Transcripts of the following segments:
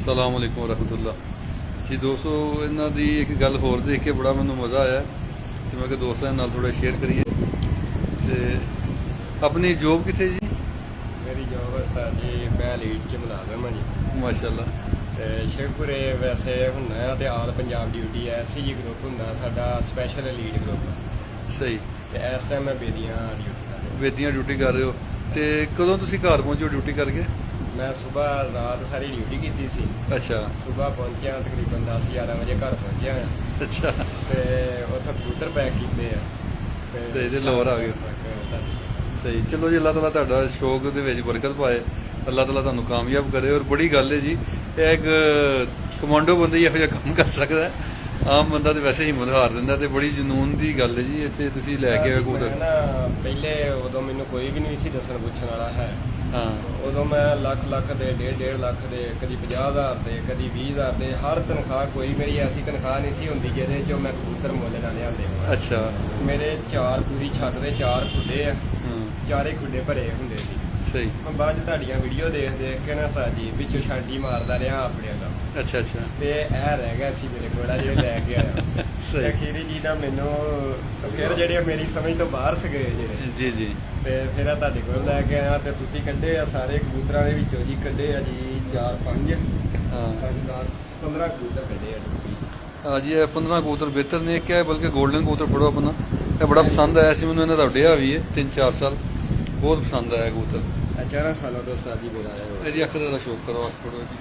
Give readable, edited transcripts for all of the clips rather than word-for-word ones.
अस्सलाम वालेकुम रहमतुल्लाह जी। दोस्तों इन्हों की एक गल होर देख के बड़ा मैं मज़ा आया कि मैं दोस्तों के नाल थोड़ा शेयर करिए। तो अपनी जॉब कितने जी? मेरी जॉब उस्ताद जी मैं लीड च मुलाजम हाँ जी। माशाल्लाह। तो शेखपुरे वैसे होंदा तो आल पंजाब ड्यूटी है, SCG ग्रुप होंदा साडा स्पैशल लीड ग्रुप। सही। तो इस टाइम मैं बेदियां ड्यूटी कर रहा। बेदियां ड्यूटी कर रहे हो तो कदों तुसी घर पहुंचे हो ड्यूटी करके? मैं सुबह रात सारी ड्यूटी की सी। अच्छा। सुबह पहुंचे तकरीबन 10-11 बजे घर पहुंचे। अच्छा। तो उत्थे कंप्यूटर पैक किए सही ते लोर आ गए। सही, चलो जी, अल्लाह ताला तुहाडा शौक दे विच बरकत पाए, अल्लाह ताला तुहानू कामयाब करे। और बड़ी गल है जी, एक कमांडो बंदा ही इहो जिहा काम कर सकदा है, आम बंदा तो वैसे हिम्मत हार दिंदा। ते बड़ी जनून की गल है जी। इत्थे तुसीं लैके आए कबूतर ना पहले उदों मैनू कोई भी नहीं सी दसन पुछण वाला है। हाँ। उदों मैं लख दे 1.5 लाख दे कदी 50,000 दे कदी 20,000 दे हर तनख्वाह कोई मेरी ऐसी तनख्वाह नहीं सी हुंदी जिहदे चों मैं कबूतर मुੱਲ ना लिआंदे। अच्छा। मेरे 4 पूरी छत दे 4 खुੱਡੇ आ, चारे खुੱਡੇ भरे हुंदे सी। सही। मैं बाद तुहाडीਆਂ ਵੀਡੀਓ देख के ना साजी विचों छांडी मारदा ਰਿਹਾ ਆਪਣੇ ਦਾ। अच्छा अच्छा। ਤੇ ਇਹ ਰਹਿ ਗਿਆ ਸੀ ਮੇਰੇ ਕੋਲ ਜਿਹੜੇ ਲੈ ਕੇ ਆਇਆ। ਸਹੀ। ਅਖੀਰੀ ਜੀ ਦਾ ਮੈਨੂੰ ਫਿਰ ਜਿਹੜੇ ਮੇਰੀ ਸਮਝ ਤੋਂ ਬਾਹਰ ਸਗੇ ਜਿਹੜੇ जी जी। ਤੇ ਫਿਰ ਆ ਤੁਹਾਡੇ ਕੋਲ ਲੈ ਕੇ ਆਇਆ ਤੇ ਤੁਸੀਂ ਕੱਢੇ ਆ ਸਾਰੇ ਕਬੂਤਰਾਂ ਦੇ ਵਿੱਚੋਂ ਜੀ ਕੱਢੇ ਆ ਜੀ 4 5 हाँ 5 10 15 ਕਬੂਤਰ ਕੱਢੇ ਆ ਜੀ। हाँ जी, 15 कबूतर बेहतर ने क्या है, बल्कि गोल्डन कबूतर फड़ो अपना, ये बड़ा पसंद आया सी मैंने। इन्होंने उड्या भी है 3-4 साल, बहुत पसंद आया कबूतर। 4 सालों ਤੋਂ ਉਸਤਾਦ ਜੀ ਮੇਰਾ ਆਇਆ ਇਹਦੀ ਅੱਖ ਦਾ ਸ਼ੌਕ ਕਰੋ, ਅੱਖ ਫੜੋ ਜੀ।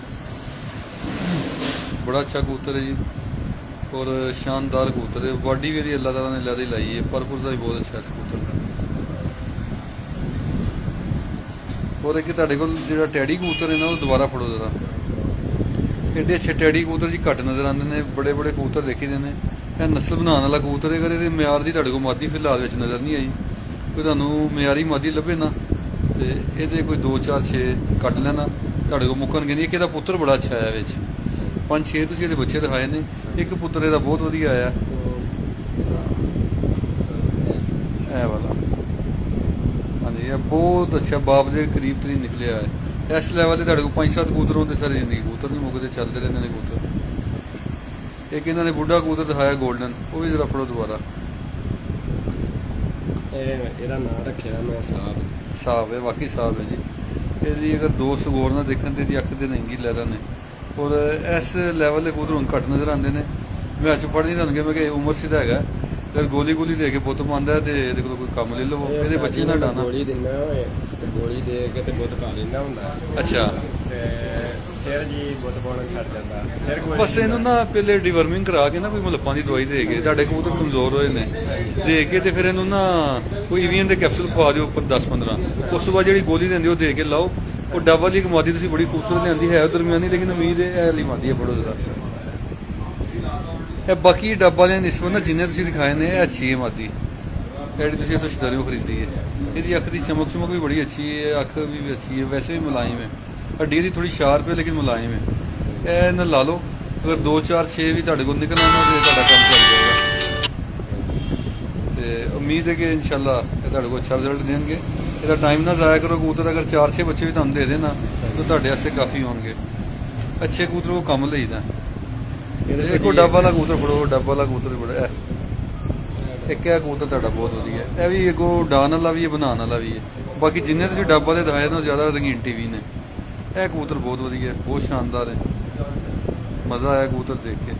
बड़ा अच्छा कबूतर है जी और शानदार कबूतर है। बॉडी भी यदि अल्लाह ताला ने लदी लाई है, परपुर का भी बहुत अच्छा है इस कबूतर का। और एक ਤੁਹਾਡੇ ਕੋਲ ਜਿਹੜਾ ਟੈਡੀ ਕਬੂतर है ना, वो दोबारा फड़ो जरा। एडे अच्छे टैडी कबूतर जी घट नज़र आते हैं, बड़े बड़े कबूतर देखे दे ने। यह नस्ल बनाने वाला कबूतर है, अगर ये म्यार की तुहाडे कोल मादी फिलहाल विच नज़र नहीं आई। कोई तुहानू म्यारी मादी लभे ना तो ये कोई 2-4-6 कट लेना, तुहाडे कोल मुक्कन कहनी कि पुत्र बड़ा अच्छा आया विच। 5-6 तुसीं इहदे बच्चे दिखाए ने, एक पुत्र इहदा बहुत वधिया आया है वाला। हाँ जी, बहुत अच्छा बाप के करीब तरीन निकलिया है। इस लैवल से तुहाडे कोल 5-7 कबूतर होंदे, सारी जिंदगी कबूतर नहीं मुकते, चलते रहते हैं कबूतर। एक इन्होंने बुढ़ा कबूतर दिखाया गोल्डन, वो भी जरा फड़ो दोबारा। ਇਹਦਾ ਨਾਂ ਰੱਖਿਆ ਮੈਂ ਸਾਬ। साफ है, वाकई साफ है जी। यदि अगर दोस्त गौर ना देखन तो यदि अख तो नंगी लहरा ने। और इस लैवल के कबूतर हुण घट नज़र आते हैं। मैं अच पढ़ नहीं तुहानूं मैं कि उमर सीधा है, अगर गोली गोली दे के बुत पाँदा है तो ये कोई कम ले लवो, ये बच्चे ना डाना। गोली दिना तो गोली दे के तो बुत पा लेंदा हुंदा। अच्छा। फिर जी बुत पाउणा छड्ड जांदा। फिर बस इन्हू ना पहले डिवर्मिंग करा के ना कोई मुलप्पां की दवाई दे के, तुहाडे कबूतर कमजोर होए ने, दे के तो फिर इन्हू ना कोई ईवीएन के कैप्सूल खवा दिओ 10-15। उस बाद जी गोली देंदे हो दे के लाओ। और डब वाली एक मादी तुसीं बड़ी खूबसूरत लिआंदी है, दरमियानी, लेकिन उम्मीद है ये वाली मादी है, फड़ो जरा। बाकी डब वाले निस्बत ना जिन्हें तुसीं दिखाए ने अच्छी है मादी, जी तुसीं इत्थों शदारियों खरीदी है। इसकी अख की चमक चमक भी बड़ी अच्छी है, अख भी अच्छी है, वैसे भी मुलायम है। हड्डी की थोड़ी शार्प है लेकिन मुलायम है। यह इन्हें ला लो, अगर 2-4-6 भी तुहाडे कोल निकल आना तो तुहाडा काम चल जाएगा। तो उम्मीद है कि इंशाल्लाह ये तुहाडे कोल अच्छा रिजल्ट देंगे। इसका टाइम ना ज़ाया करो। कबूतर अगर 4-6 बच्चे भी तुहानूं दे देना तो तुहाडे वास्ते काफ़ी होंगे। अच्छे कबूतर को कम लईदा। एक डब वाला कबूतर फड़ो, डब वाला कबूतर भी बड़ा है। एक है कबूतर तुहाडा बहुत वधिया, यह भी अगों डान वाला भी है, बनाने वाला भी है। बाकी जिन्हें तुसीं डब वाले दिखाए ना ज़्यादा रंगीन टीवी ने। यह कबूतर बहुत वधिया है, बहुत शानदार है, मज़ा आया कबूतर देख के।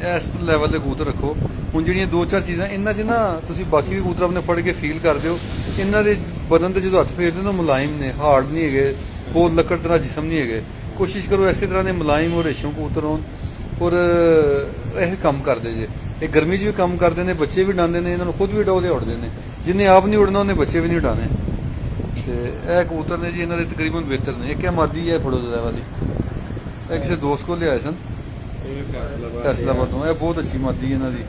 इस लैवल के कबूतर रखो। हुण जिहड़ियां 2-4 चीज़ां इन्हां च ना तुसीं बाकी भी कबूतर अपने फड़ के फील करदे हो, इन्हां दे बदन ते जदों हत्थ फेरदे हो मुलायम ने, हार्ड नहीं है, बहुत लकड़ तरह जिसम नहीं है। कोशिश करो इस तरह के मुलायम और रेशम कबूतर होन। और यह कम करते जे, ये गर्मी भी कम करते हैं, बच्चे भी उड़ाते हैं, इन्होंने खुद भी उड़ाते उड़ते हैं। जिन्हें आप नहीं उड़ना उन्हें बच्चे भी नहीं उड़ाने। तो यह कबूतर ने जी इन्होंने तकरीबन बेहतर ने। एक मादी है फड़ो वाली, यह किसी दोस्त को लियाए सन फैसलाबाद तो। यह बहुत अच्छी मादी है इन्हों की।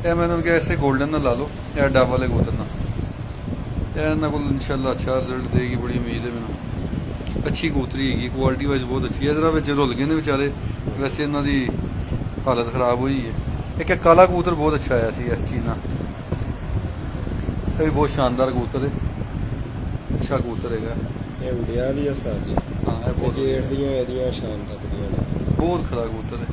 यह मैं इन्होंने कहा ऐसे गोल्डन ना ला लो, यह डब वाले कबूतर ना। यह इन्होंने को इंशाल्लाह अच्छा रिजल्ट देगी, बड़ी उम्मीद है मैंने। अच्छी कबूतरी हैगी, क्वालिटी वाइज बहुत अच्छी है। इधर बच्चे रुल गए ने बेचारे, वैसे इन्हों की हालत खराब हुई है। एक काला कबूतर बहुत अच्छा आया सी इस चीज़ ना, यह भी बहुत शानदार कबूतर है, अच्छा कबूतर है। ਇਹ ਉਡਿਆ ਵੀ ਉਸਤਾਦ ਜੀ ਹਾਂ ਇਹ ਤੇ ਬਹੁਤ ਜੇਠ ਦੀਆਂ ਇਹਦੀਆਂ ਸ਼ਾਮ ਤੱਕ ਦੀਆਂ ਨੇ। ਬਹੁਤ ਖਰਾ ਕਬੂਤਰ ਹੈ।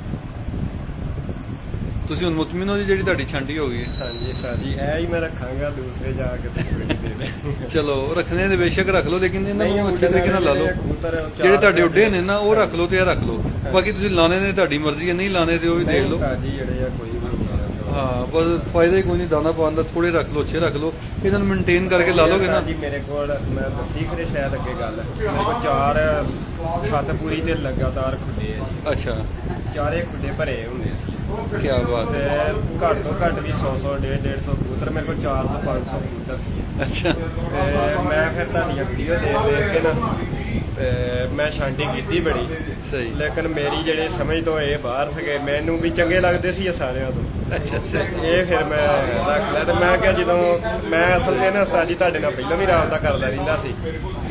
ਤੁਸੀਂ ਹੁਣ ਮੁਤਮਿਨ ਹੋ ਜੀ ਜਿਹੜੀ ਤੁਹਾਡੀ ਛਾਂਟੀ ਹੋ ਗਈ ਹੈ। ਹਾਂਜੀ ਉਸਤਾਦ ਜੀ ਇਹ ਹੀ ਮੈਂ ਰੱਖਾਂਗਾ, ਦੂਸਰੇ ਜਾ ਕੇ ਦੂਸਰੇ ਨੂੰ ਦੇ ਦੇ। ਚਲੋ ਰੱਖਣੇ ਦੇ ਬੇਸ਼ੱਕ ਰੱਖ ਲਓ, ਲੇਕਿਨ ਇਹਨਾਂ ਨਹੀਂ, ਨੂੰ ਅੱਛੇ ਤਰੀਕੇ ਨਾਲ ਲਾ ਲਓ। ਕਬੂਤਰ ਜਿਹੜੇ ਤੁਹਾਡੇ ਉੱਡੇ ਨੇ ਨਾ ਉਹ ਰੱਖ ਲਓ ਤੇ ਇਹ ਰੱਖ ਲਓ। ਬਾਕੀ ਤੁਸੀਂ ਲਾਣੇ ਨੇ ਤੁਹਾਡੀ ਮਰਜ਼ੀ ਹੈ, ਨਹੀਂ ਲਾਣੇ ਤੇ ਉਹ ਵੀ ਦੇਖ ਲਓ। ਉਸਤਾਦ ਜੀ ਜਿਹੜੇ ਆ ਕੋਈ ਵੀ ਨਹੀਂ ਆ। ਹਾਂ ਬਸ ਫਾਇਦਾ ਹੀ ਕੋਈ ਨਹੀਂ ਦਾਣਾ ਪਾਉਣ ਦਾ, ਥੋੜੇ ਰੱਖ ਲਓ, ਅੱਛੇ ਰੱਖ ਲਓ, ਇਹਨਾਂ ਨੂੰ ਮੇਨਟੇਨ ਕਰਕੇ ਲਾ ਲੋਗੇ ਨਾ। ਉਸਤਾਦ ਜੀ ਮੇਰੇ ਕੋਲ ਮੈਂ ਦੱਸੀ ਖਰੇ ਸ਼ਾਇਦ ਅੱਗੇ ਗੱਲ, ਮੇਰੇ ਕੋਲ 4 ਛੱਤ ਪੂਰੀ ਤੇ ਲਗਾਤਾਰ ਖੁੱਡੇ ਆ ਜੀ। ਅੱਛਾ ਚਾਰੇ ਖੁੱਡੇ ਭਰੇ ਹੁੰਦੇ ਸੀ ਕੀ ਬਾਤ ਤੇ ਹੈ। ਘੱਟ ਤੋਂ ਘੱਟ ਵੀ 100 150 ਕਬੂਤਰ ਮੇਰੇ ਕੋਲ 4 ਤੋਂ 500 ਕਬੂਤਰ ਸੀ। ਅੱਛਾ ਤੇ ਮੈਂ ਫਿਰ ਤੁਹਾਡੀਆਂ ਵੀਡੀਓ ਦੇਖ ਕੇ ਨਾ ਤੇ ਮੈਂ ਛਾਂਟੀ ਕੀਤੀ ਬੜੀ, ਸਹੀ। ਲੇਕਿਨ ਮੇਰੀ ਜਿਹੜੇ ਸਮਝ ਤੋਂ ਇਹ ਬਾਹਰ ਸੀਗੇ, ਮੈਨੂੰ ਵੀ ਚੰਗੇ ਲੱਗਦੇ ਸੀ ਇਹ ਸਾਰਿਆਂ ਤੋਂ। ਅੱਛਾ ਅੱਛਾ ਇਹ ਫਿਰ ਮੈਂ ਰੱਖ ਲਿਆ ਤੇ ਮੈਂ ਕਿਹਾ ਜਦੋਂ ਮੈਂ ਅਸਲ ਤੇ ਨਾ ਉਸਤਾਦ ਜੀ ਤੁਹਾਡੇ ਨਾਲ ਪਹਿਲਾਂ ਵੀ ਰਾਬਤਾ ਕਰਦਾ ਰਹਿੰਦਾ ਸੀ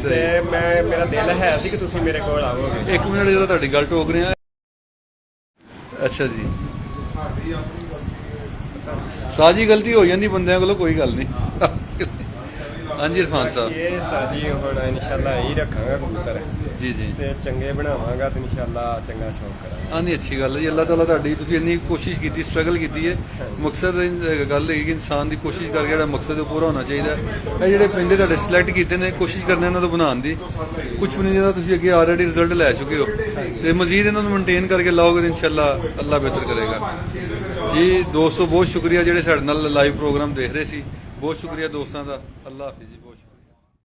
ਤੇ ਮੇਰਾ ਦਿਲ ਹੈ ਸੀ ਕਿ ਤੁਸੀਂ ਮੇਰੇ ਕੋਲ ਆਵੋਗੇ। 1 ਮਿੰਟ ਜਦੋਂ ਤੁਹਾਡੀ ਗੱਲ ਟੋਕ ਰਿਹਾ। ਅੱਛਾ ਜੀ ਸਾਜੀ ਗਲਤੀ ਹੋ ਜਾਂਦੀ ਬੰਦਿਆਂ ਕੋਲੋਂ, ਕੋਈ ਗੱਲ ਨਹੀਂ। ਹਾਂਜੀ ਇਰਫਾਨ ਸਾਹਿਬ ਇਹ ਉਸਤਾਦ ਜੀ ਹੁਣ ਇਨਸ਼ਾਅੱਲਾ ਹੀ ਰੱਖਾਂਗਾ ਕਬੂਤਰ ਜੀ ਜੀ। ਤੇ ਚੰਗੇ ਬਣਾਵਾਂਗਾ ਤੇ ਇਨਸ਼ਾਅੱਲਾ ਚੰਗਾ ਸ਼ੌਕ ਕਰਾਂਗਾ। ਹਾਂ ਨਹੀਂ ਅੱਛੀ ਗੱਲ ਹੈ ਜੀ। ਅੱਲਾਹ ਤਾਲਾ ਤੁਹਾਡੀ, ਤੁਸੀਂ ਇੰਨੀ ਕੋਸ਼ਿਸ਼ ਕੀਤੀ, ਸਟਰਗਲ ਕੀਤੀ ਹੈ। ਮਕਸਦ ਗੱਲ ਹੈ ਕਿ ਇਨਸਾਨ ਦੀ ਕੋਸ਼ਿਸ਼ ਕਰਕੇ ਜਿਹੜਾ ਮਕਸਦ ਉਹ ਪੂਰਾ ਹੋਣਾ ਚਾਹੀਦਾ। ਇਹ ਜਿਹੜੇ ਪਿੰਡੇ ਤੁਹਾਡੇ ਸਿਲੈਕਟ ਕੀਤੇ ਨੇ, ਕੋਸ਼ਿਸ਼ ਕਰਨਾ ਇਹਨਾਂ ਤੋਂ ਬਣਾਉਣ ਦੀ, ਕੁਝ ਵੀ ਨਹੀਂ ਜਿਹਦਾ ਤੁਸੀਂ ਅੱਗੇ ਆਲਰੇਡੀ ਰਿਜ਼ਲਟ ਲੈ ਚੁੱਕੇ ਹੋ ਤੇ ਮਜ਼ੀਦ ਇਹਨਾਂ ਨੂੰ ਮੇਨਟੇਨ ਕਰਕੇ ਲਾਓਗੇ ਤਾਂ ਇਨਸ਼ਾਅੱਲਾ ਅੱਲਾਹ ਬਿਹਤਰ ਕਰੇਗਾ। ਜੀ ਦੋਸਤੋ ਬਹੁਤ ਸ਼ੁਕਰੀਆ ਜਿਹੜੇ ਸਾਡੇ ਨਾਲ ਲਾਈਵ ਪ੍ਰੋਗਰਾਮ ਦੇਖ ਰਹੇ ਸੀ। ਬਹੁਤ ਸ਼ੁਕਰੀਆ ਦੋਸਤਾਂ ਦਾ। ਅੱਲਾਹ ਹਾਫਿਜ਼ ਜੀ।